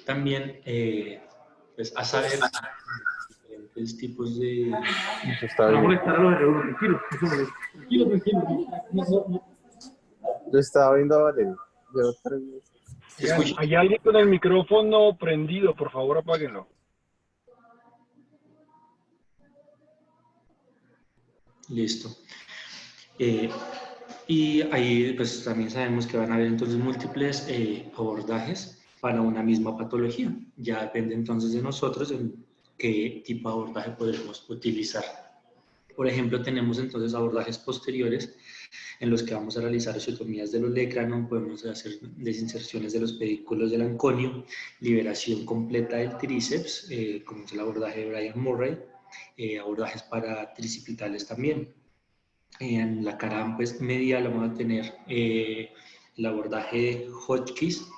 También, pues, a saber diferentes tipos de... Para molestar a los R1, tranquilo, tranquilo. Yo estaba viendo a Valeria. Hay alguien con el micrófono prendido, por favor apáguenlo. Listo. Y ahí pues también sabemos que van a haber entonces múltiples abordajes para una misma patología. Ya depende entonces de nosotros en qué tipo de abordaje podremos utilizar. Por ejemplo, tenemos entonces abordajes posteriores en los que vamos a realizar osteotomías del olecrano, podemos hacer desinserciones de los pedículos del anconio, liberación completa del tríceps, como es el abordaje de Brian Murray, abordajes para tricipitales también. En la cara pues, medial vamos a tener el abordaje de Hotchkiss,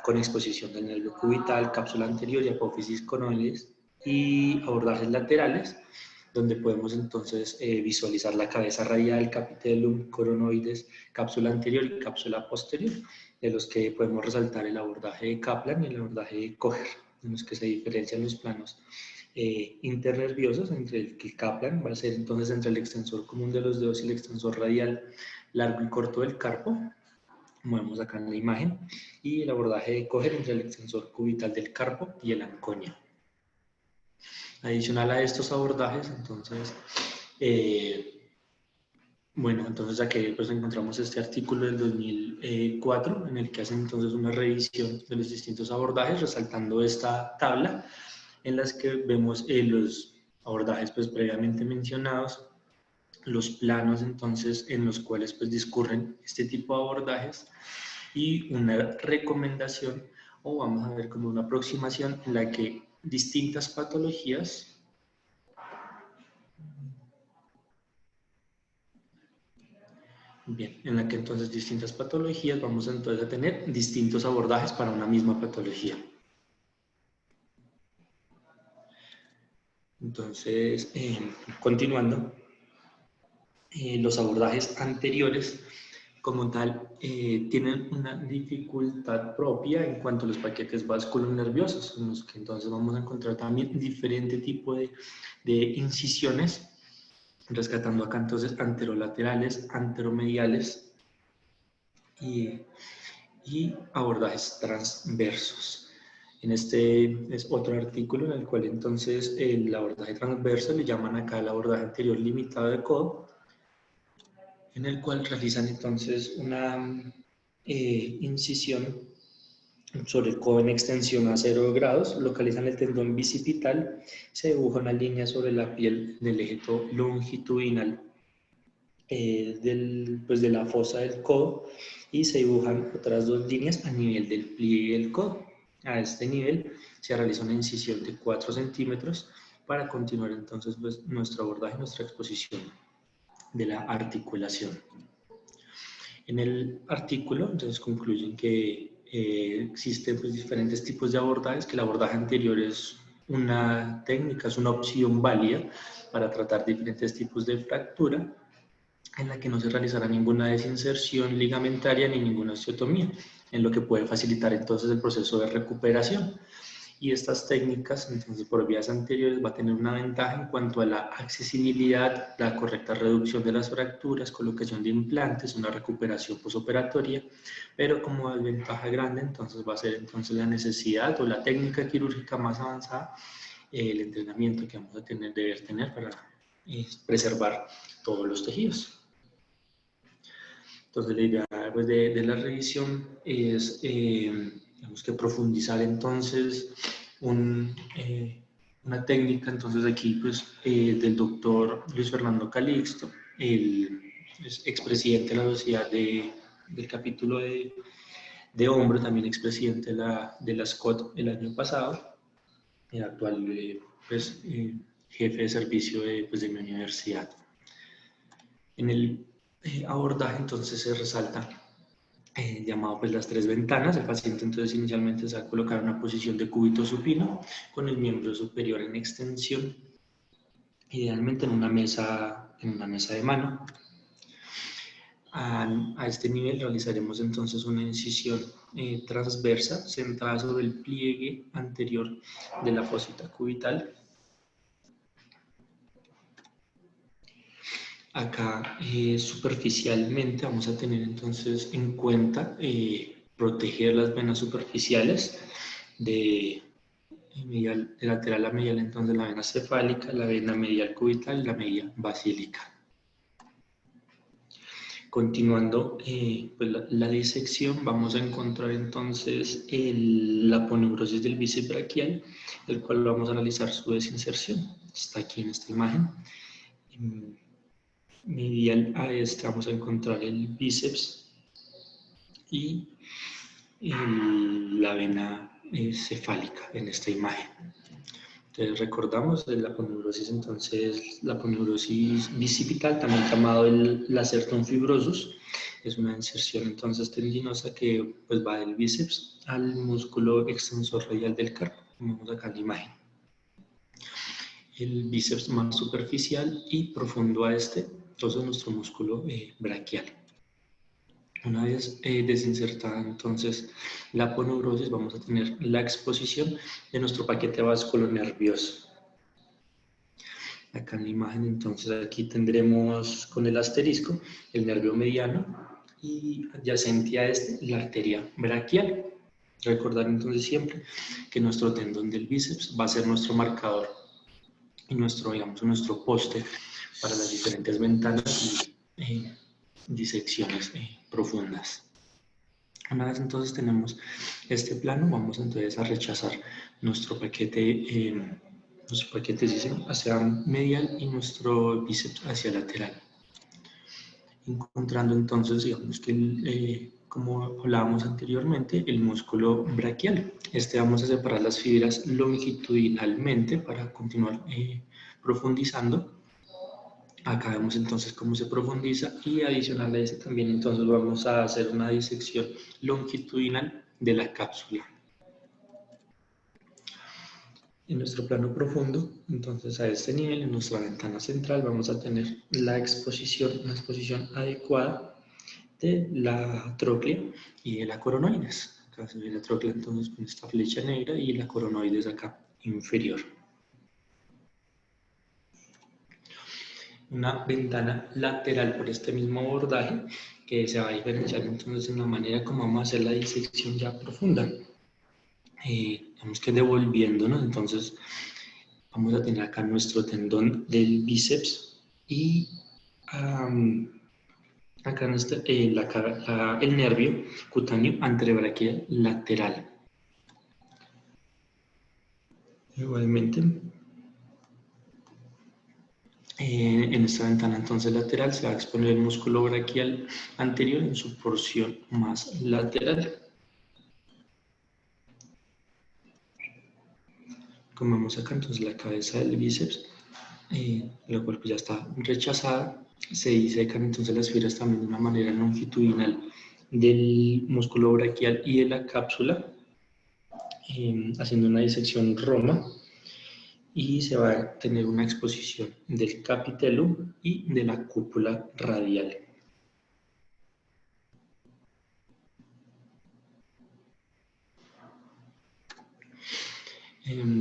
con exposición del nervio cubital, cápsula anterior y apófisis conoides, y abordajes laterales, donde podemos entonces visualizar la cabeza radial, capitellum, coronoides, cápsula anterior y cápsula posterior, de los que podemos resaltar el abordaje de Kaplan y el abordaje de Kocher, en los que se diferencian los planos internerviosos, entre el que Kaplan va a ser entonces entre el extensor común de los dedos y el extensor radial largo y corto del carpo, como vemos acá en la imagen, y el abordaje de Kocher entre el extensor cubital del carpo y el anconio. Adicional a estos abordajes, entonces, bueno, entonces aquí pues encontramos este artículo del 2004 en el que hacen entonces una revisión de los distintos abordajes, resaltando esta tabla en las que vemos los abordajes pues previamente mencionados, los planos entonces en los cuales pues discurren este tipo de abordajes y una recomendación, o vamos a ver como una aproximación en la que distintas patologías en la que entonces distintas patologías vamos entonces a tener distintos abordajes para una misma patología. Entonces, continuando, los abordajes anteriores como tal tienen una dificultad propia en cuanto a los paquetes vasculonerviosos, en los que entonces vamos a encontrar también diferente tipo de incisiones, rescatando acá entonces anterolaterales, anteromediales y abordajes transversos. En este es otro artículo en el cual entonces el abordaje transverso le llaman acá el abordaje anterior limitado de codo, en el cual realizan entonces una incisión sobre el codo en extensión a 0 grados, localizan el tendón bicipital, se dibuja una línea sobre la piel del eje longitudinal de la fosa del codo, y se dibujan otras dos líneas a nivel del pliegue del codo. A este nivel se realiza una incisión de 4 centímetros para continuar entonces pues, nuestro abordaje, nuestra exposición de la articulación. En el artículo entonces concluyen que existen pues, diferentes tipos de abordajes, que el abordaje anterior es una técnica, es una opción válida para tratar diferentes tipos de fractura, en la que no se realizará ninguna desinserción ligamentaria ni ninguna osteotomía, en lo que puede facilitar entonces el proceso de recuperación. Y estas técnicas, entonces por vías anteriores, va a tener una ventaja en cuanto a la accesibilidad, la correcta reducción de las fracturas, colocación de implantes, una recuperación posoperatoria, pero como desventaja grande entonces va a ser entonces la necesidad o la técnica quirúrgica más avanzada, el entrenamiento que vamos a deber tener para preservar todos los tejidos. Entonces la idea pues, de la revisión es tenemos que profundizar entonces una técnica, entonces aquí pues del doctor Luis Fernando Calixto, el expresidente de la sociedad del capítulo de hombro, también expresidente de la SCOT el año pasado, el actual jefe de servicio de mi universidad. En el abordaje entonces se resalta llamado pues las 3 ventanas. El paciente entonces inicialmente se va a colocar en una posición de cúbito supino con el miembro superior en extensión, idealmente en una mesa de mano. A este nivel realizaremos entonces una incisión transversa centrada sobre el pliegue anterior de la fosita cubital. Acá superficialmente vamos a tener entonces en cuenta proteger las venas superficiales de lateral a medial, entonces la vena cefálica, la vena medial cubital y la media basílica. Continuando pues la disección, vamos a encontrar entonces la aponeurosis del bíceps braquial, el cual vamos a analizar su desinserción. Está aquí en esta imagen. Medial a este vamos a encontrar el bíceps y la vena cefálica en esta imagen. Entonces recordamos de la aponeurosis, entonces la aponeurosis bicipital, también llamado el lacertum fibrosus, es una inserción entonces tendinosa que pues va del bíceps al músculo extensor radial del carpo, como vemos acá en la imagen. El bíceps más superficial y profundo a este, entonces nuestro músculo braquial. Una vez desinsertada entonces la aponeurosis, vamos a tener la exposición de nuestro paquete vasculonervioso. Acá en la imagen, entonces aquí tendremos con el asterisco el nervio mediano y adyacente a este la arteria braquial. Recordar entonces siempre que nuestro tendón del bíceps va a ser nuestro marcador y nuestro poste para las diferentes ventanas y disecciones profundas. Una vez entonces tenemos este plano, vamos entonces a rechazar nuestro paquete hacia medial y nuestro bíceps hacia lateral. Encontrando entonces, digamos que como hablábamos anteriormente, el músculo braquial. Vamos a separar las fibras longitudinalmente para continuar profundizando. Acá vemos entonces cómo se profundiza y adicional a eso también entonces vamos a hacer una disección longitudinal de la cápsula. En nuestro plano profundo, entonces a este nivel, en nuestra ventana central, vamos a tener una exposición adecuada de la tróclea y de la coronoides. Acá se ve la tróclea entonces con esta flecha negra y la coronoides acá inferior. Una ventana lateral por este mismo abordaje que se va a diferenciar entonces en la manera como vamos a hacer la disección ya profunda. Digamos que devolviéndonos, entonces vamos a tener acá nuestro tendón del bíceps y acá el nervio cutáneo anterobraquial lateral. Igualmente, en esta ventana entonces lateral se va a exponer el músculo braquial anterior en su porción más lateral. Como vemos acá, entonces la cabeza del bíceps, la cual pues ya está rechazada, se disecan entonces las fibras también de una manera longitudinal del músculo braquial y de la cápsula, haciendo una disección roma, y se va a tener una exposición del capitelo y de la cúpula radial.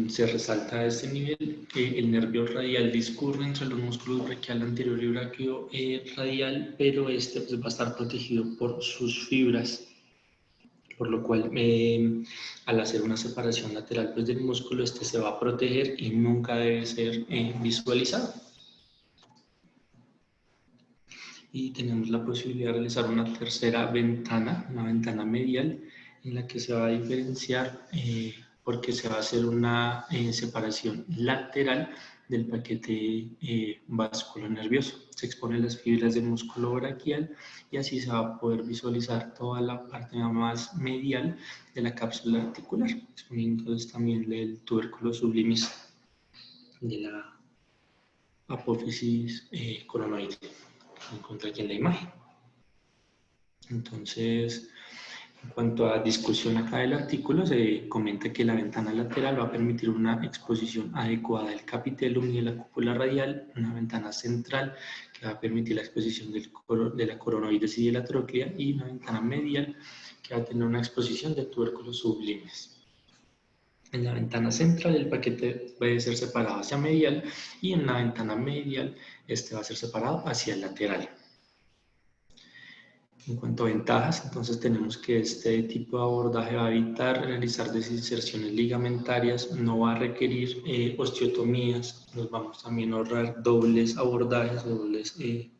Se resalta a este nivel que el nervio radial discurre entre los músculos braquial anterior y braquio radial, pero este pues, va a estar protegido por sus fibras, por lo cual al hacer una separación lateral pues, del músculo, este se va a proteger y nunca debe ser visualizado. Y tenemos la posibilidad de realizar una tercera ventana, una ventana medial, en la que se va a diferenciar porque se va a hacer una separación lateral del paquete vasculonervioso. Se exponen las fibras del músculo braquial y así se va a poder visualizar toda la parte más medial de la cápsula articular, exponiendo entonces también el tubérculo sublimis de la apófisis coronoide. Se encuentra aquí en la imagen. Entonces, En cuanto a discusión acá del artículo, se comenta que la ventana lateral va a permitir una exposición adecuada del capitelum y de la cúpula radial, una ventana central que va a permitir la exposición de la coronoides y de la tróclea, y una ventana medial que va a tener una exposición de tubérculos sublimes. En la ventana central el paquete va a ser separado hacia medial, y en la ventana medial este va a ser separado hacia el lateral. En cuanto a ventajas, entonces tenemos que este tipo de abordaje va a evitar realizar desinserciones ligamentarias, no va a requerir osteotomías, nos vamos también a ahorrar dobles abordajes, dobles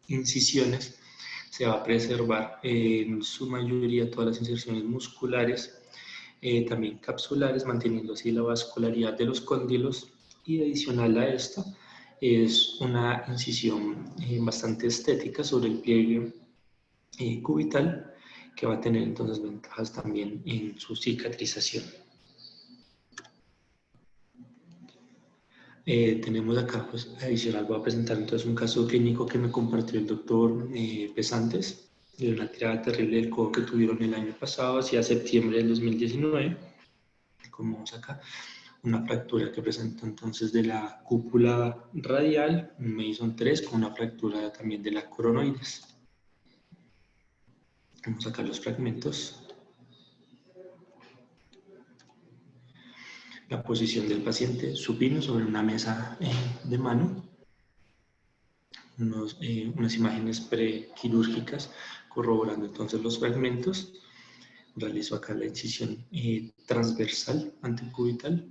incisiones, se va a preservar en su mayoría todas las inserciones musculares, también capsulares, manteniendo así la vascularidad de los cóndilos, y adicional a esto es una incisión bastante estética sobre el pliegue cubital, que va a tener entonces ventajas también en su cicatrización. Tenemos acá, pues adicional, voy a presentar entonces un caso clínico que me compartió el doctor Pesantes, de una tirada terrible del codo que tuvieron el año pasado, hacia septiembre del 2019. Como vemos acá, una fractura que presenta entonces de la cúpula radial, un Mason 3, con una fractura también de la coronoides. Vamos a sacar los fragmentos. La posición del paciente supino sobre una mesa de mano. Unas imágenes prequirúrgicas corroborando entonces los fragmentos. Realizo acá la incisión transversal antecubital.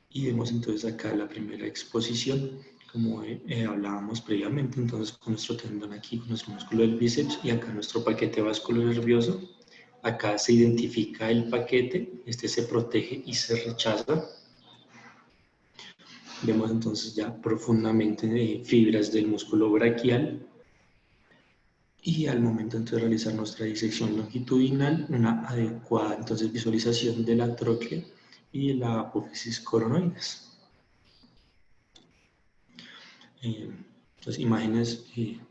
Y vemos entonces acá la primera exposición, como hablábamos previamente, entonces con nuestro tendón aquí, con nuestro músculo del bíceps, y acá nuestro paquete vasculonervioso. Acá se identifica el paquete, este se protege y se rechaza. Vemos entonces ya profundamente fibras del músculo braquial, y al momento entonces de realizar nuestra disección longitudinal, una adecuada entonces visualización de la tróclea y de la apófisis coronoides. Entonces, imágenes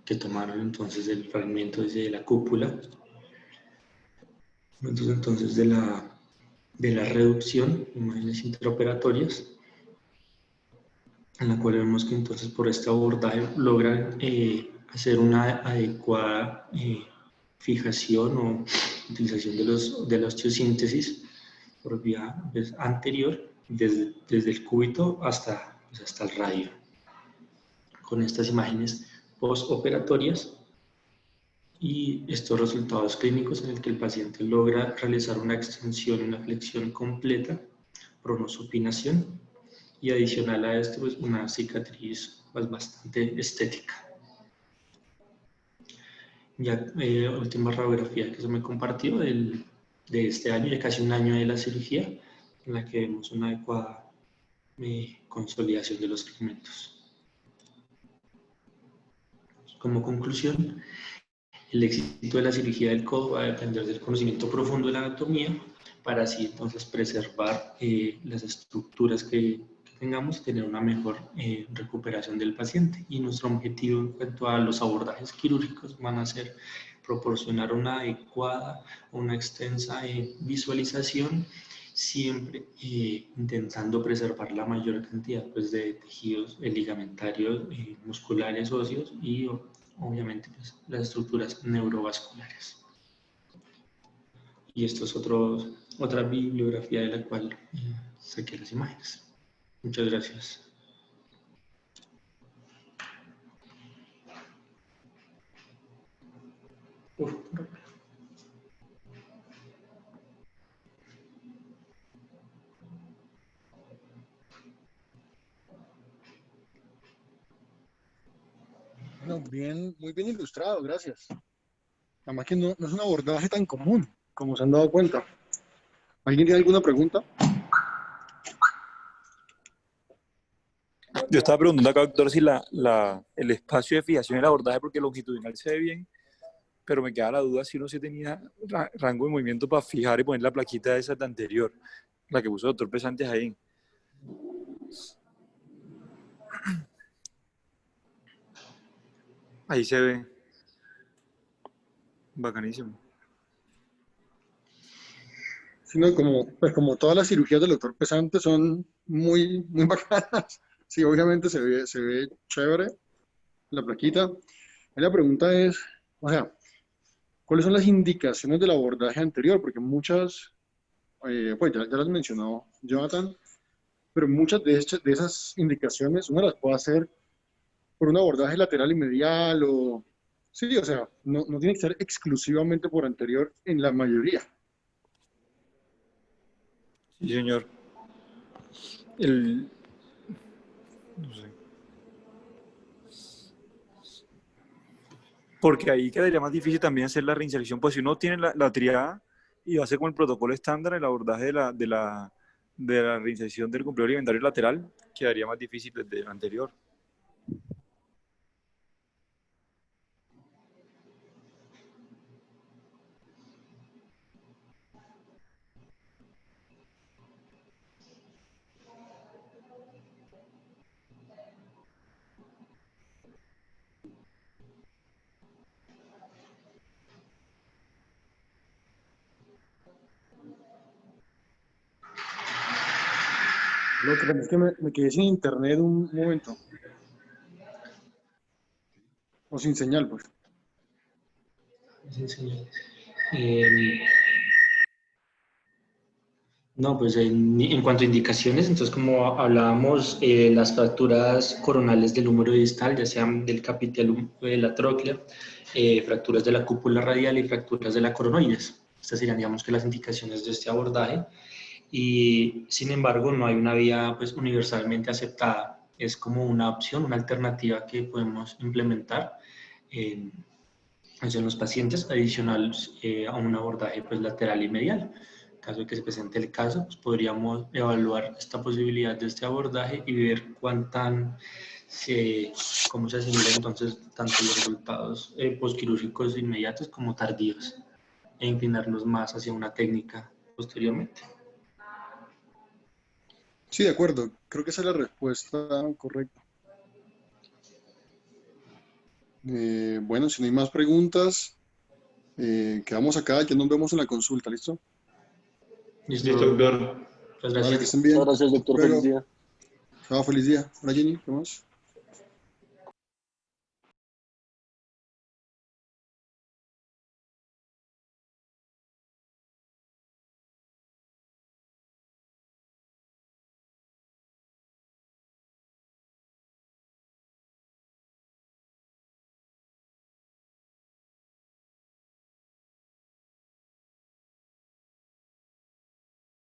que tomaron entonces del fragmento desde la cúpula, entonces de la reducción, imágenes intraoperatorias, en la cual vemos que entonces por este abordaje logran hacer una adecuada fijación o utilización de la osteosíntesis por vía anterior, desde el cúbito hasta el radio. Con estas imágenes postoperatorias y estos resultados clínicos en el que el paciente logra realizar una extensión y una flexión completa, pronosupinación, y adicional a esto, pues una cicatriz pues, bastante estética. Ya última radiografía que se me compartió de este año, de casi un año de la cirugía, en la que vemos una adecuada consolidación de los fragmentos. Como conclusión, el éxito de la cirugía del codo va a depender del conocimiento profundo de la anatomía, para así entonces preservar las estructuras que tengamos, tener una mejor recuperación del paciente. Y nuestro objetivo en cuanto a los abordajes quirúrgicos van a ser proporcionar una adecuada, una extensa visualización, siempre intentando preservar la mayor cantidad pues, de tejidos ligamentarios, musculares, óseos y obviamente pues, las estructuras neurovasculares. Y esto es otra bibliografía de la cual saqué las imágenes. Muchas gracias. Bueno, bien, muy bien ilustrado, gracias. Además que no es un abordaje tan común, como se han dado cuenta. ¿Alguien tiene alguna pregunta? Yo estaba preguntando acá, doctor, si el espacio de fijación del abordaje, porque longitudinal se ve bien, pero me queda la duda si uno sí tenía rango de movimiento para fijar y poner la plaquita esa de anterior, la que puso el doctor Pesantes ahí. Ahí se ve. Bacanísimo. sino como, pues como todas las cirugías del doctor Pesante son muy, muy bacanas. Sí, obviamente se ve chévere la plaquita. Y la pregunta es, o sea, ¿cuáles son las indicaciones del abordaje anterior? Porque muchas, pues ya las mencionó Jonathan, pero muchas de esas indicaciones uno las puede hacer por un abordaje lateral y medial o... Sí, o sea, no tiene que ser exclusivamente por anterior en la mayoría. Sí, señor. El, no sé. Porque ahí quedaría más difícil también hacer la reinserción, pues si uno tiene la triada y hace con el protocolo estándar el abordaje de la reinserción del complejo alimentario lateral, quedaría más difícil desde el anterior. Lo que pasa es que me quedé sin internet un momento, o sin señal, pues. Sí, señor. Eh, no, pues en cuanto a indicaciones, entonces como hablábamos, las fracturas coronales del húmero distal, ya sean del capitel de la tróclea, fracturas de la cúpula radial y fracturas de la coronoides. Estas serían, digamos, que las indicaciones de este abordaje. Y sin embargo, no hay una vía pues, universalmente aceptada. Es como una opción, una alternativa que podemos implementar en los pacientes adicional a un abordaje pues, lateral y medial. En caso de que se presente el caso, pues, podríamos evaluar esta posibilidad de este abordaje y ver cómo se asimilan entonces tanto los resultados postquirúrgicos inmediatos como tardíos e inclinarnos más hacia una técnica posteriormente. Sí, de acuerdo. Creo que esa es la respuesta correcta. Bueno, si no hay más preguntas, quedamos acá. Ya nos vemos en la consulta, ¿listo? Listo, Listo, doctor. muchas Vale, que gracias. estén bien. Muchas gracias, doctor. Luego, Feliz día. chao, feliz día. Hola, Jenny, ¿qué más?